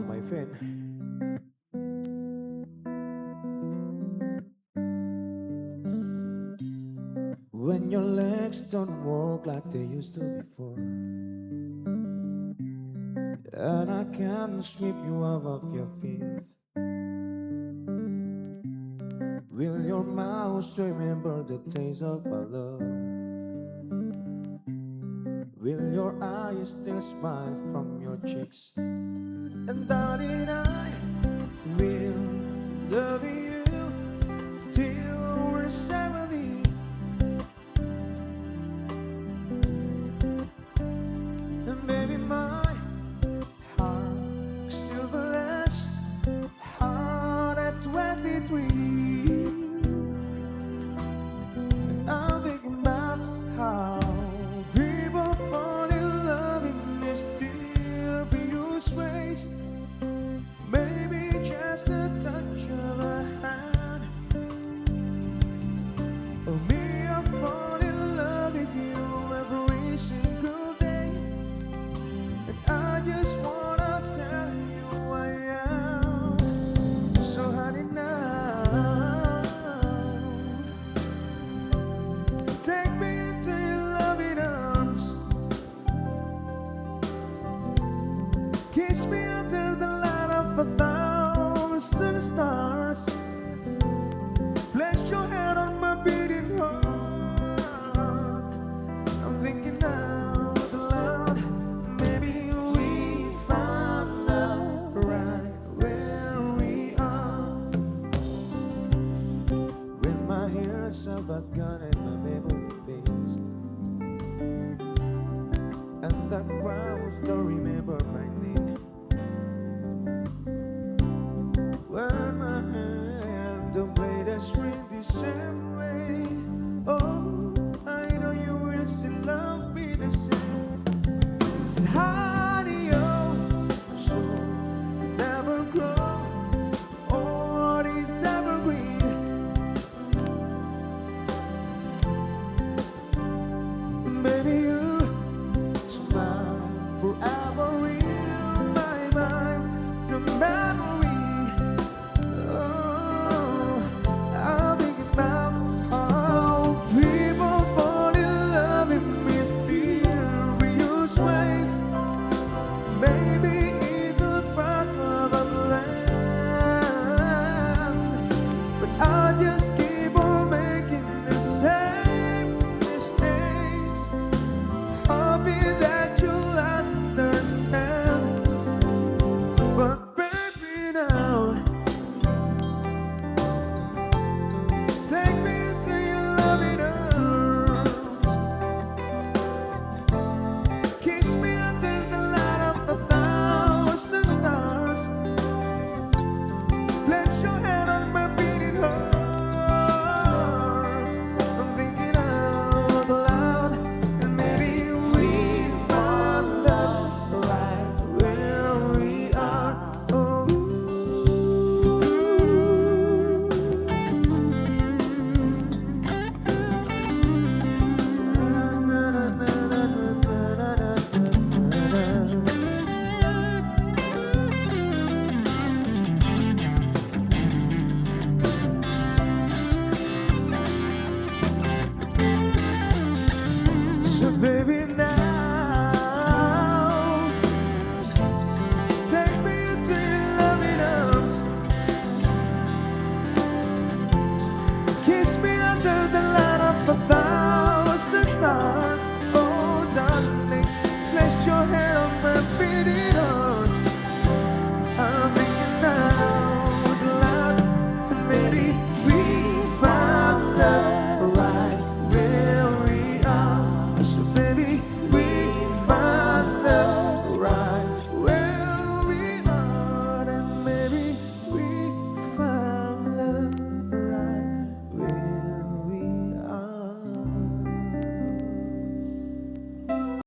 now, my friend. When your legs don't work like they used to before, and I can't sweep you off of your feet, will your mouth remember the taste of my love? Will your eyes still smile from your cheeks? And darling, I will love you till we're 70. And baby, my heart still the last heart at 23. And I'm thinking about how people fall in love in mysterious ways. Maybe just a touch of a hand, or me, I fall in love with you every single